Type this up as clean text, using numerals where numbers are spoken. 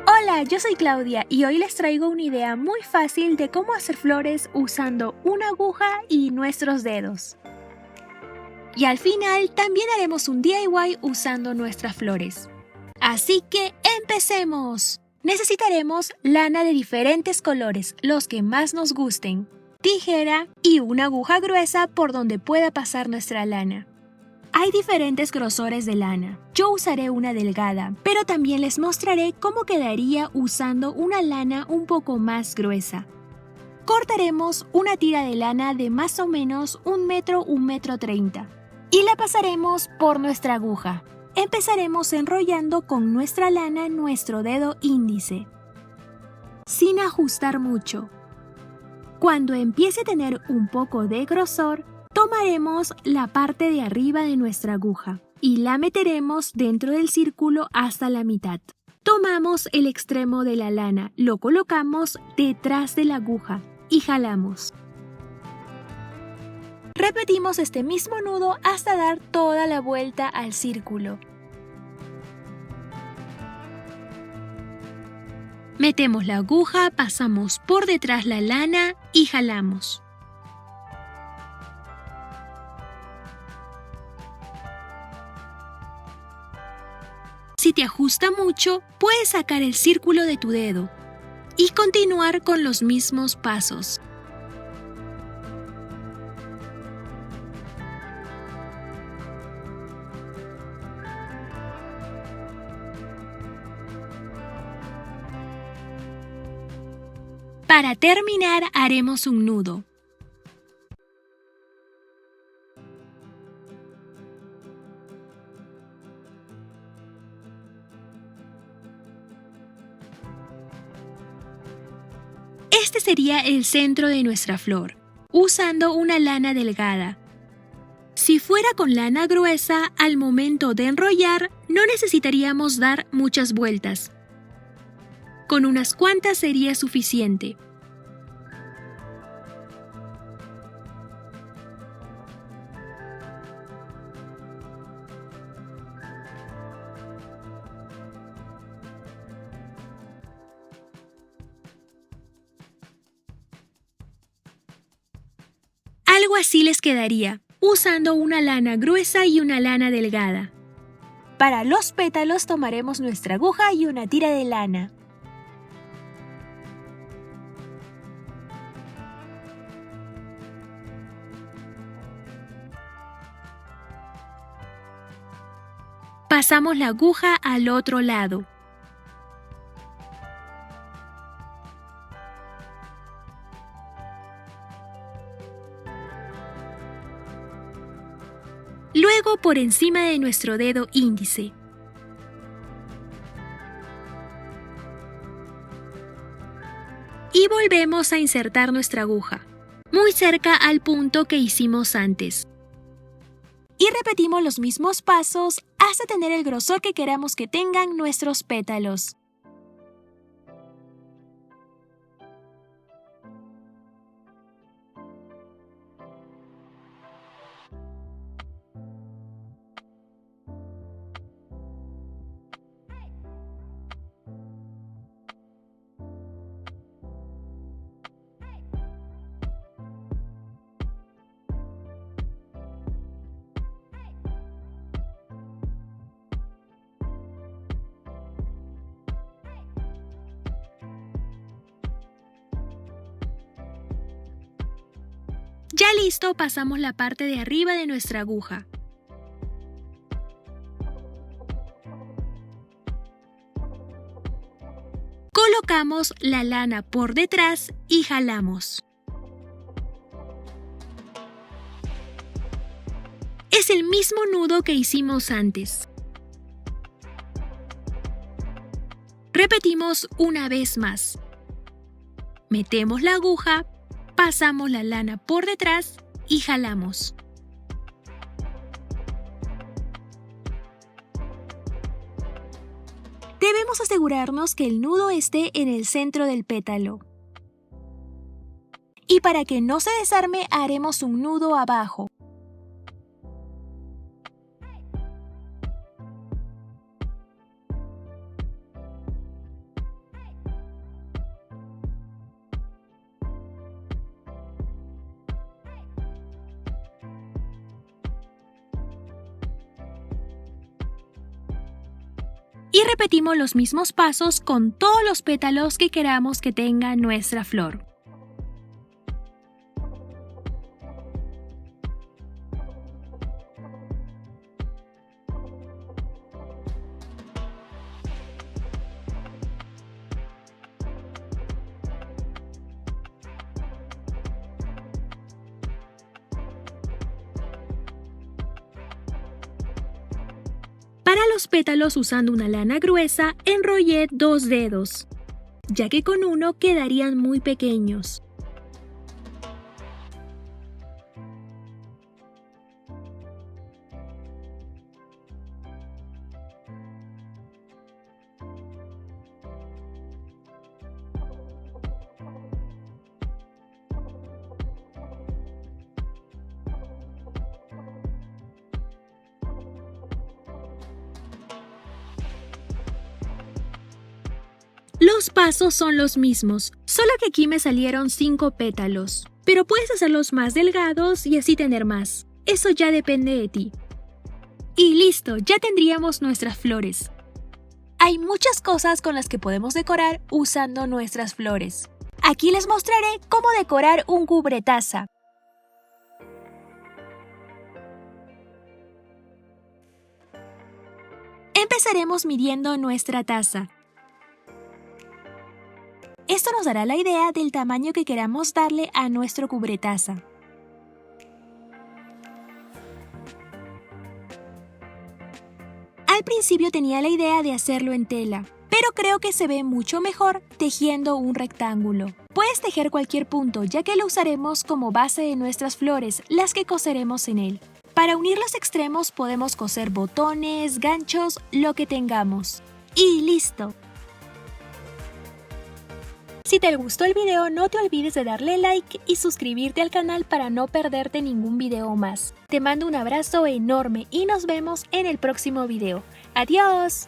Hola, yo soy Claudia y hoy les traigo una idea muy fácil de cómo hacer flores usando una aguja y nuestros dedos. Y al final también haremos un DIY usando nuestras flores. Así que ¡empecemos! Necesitaremos lana de diferentes colores, los que más nos gusten, tijera y una aguja gruesa por donde pueda pasar nuestra lana. Hay diferentes grosores de lana. Yo usaré una delgada, pero también les mostraré cómo quedaría usando una lana un poco más gruesa. Cortaremos una tira de lana de más o menos 1 metro, 1,30 m y la pasaremos por nuestra aguja. Empezaremos enrollando con nuestra lana nuestro dedo índice, sin ajustar mucho. Cuando empiece a tener un poco de grosor, tomaremos la parte de arriba de nuestra aguja y la meteremos dentro del círculo hasta la mitad. Tomamos el extremo de la lana, lo colocamos detrás de la aguja y jalamos. Repetimos este mismo nudo hasta dar toda la vuelta al círculo. Metemos la aguja, pasamos por detrás la lana y jalamos. Si te ajusta mucho, puedes sacar el círculo de tu dedo y continuar con los mismos pasos. Para terminar, haremos un nudo. Este sería el centro de nuestra flor, usando una lana delgada. Si fuera con lana gruesa, al momento de enrollar, no necesitaríamos dar muchas vueltas. Con unas cuantas sería suficiente. Algo así les quedaría, usando una lana gruesa y una lana delgada. Para los pétalos tomaremos nuestra aguja y una tira de lana. Pasamos la aguja al otro lado. Luego por encima de nuestro dedo índice. Y volvemos a insertar nuestra aguja, muy cerca al punto que hicimos antes. Y repetimos los mismos pasos hasta tener el grosor que queramos que tengan nuestros pétalos. Ya listo, pasamos la parte de arriba de nuestra aguja. Colocamos la lana por detrás y jalamos. Es el mismo nudo que hicimos antes. Repetimos una vez más. Metemos la aguja, pasamos la lana por detrás y jalamos. Debemos asegurarnos que el nudo esté en el centro del pétalo. Y para que no se desarme, haremos un nudo abajo. Y repetimos los mismos pasos con todos los pétalos que queramos que tenga nuestra flor. Para los pétalos, usando una lana gruesa, enrollé 2 dedos, ya que con uno quedarían muy pequeños. Los pasos son los mismos, solo que aquí me salieron 5 pétalos. Pero puedes hacerlos más delgados y así tener más. Eso ya depende de ti. Y listo, ya tendríamos nuestras flores. Hay muchas cosas con las que podemos decorar usando nuestras flores. Aquí les mostraré cómo decorar un cubretaza. Empezaremos midiendo nuestra taza. Esto nos dará la idea del tamaño que queramos darle a nuestro cubretaza. Al principio tenía la idea de hacerlo en tela, pero creo que se ve mucho mejor tejiendo un rectángulo. Puedes tejer cualquier punto, ya que lo usaremos como base de nuestras flores, las que coseremos en él. Para unir los extremos podemos coser botones, ganchos, lo que tengamos. Y listo. Si te gustó el video, no te olvides de darle like y suscribirte al canal para no perderte ningún video más. Te mando un abrazo enorme y nos vemos en el próximo video. ¡Adiós!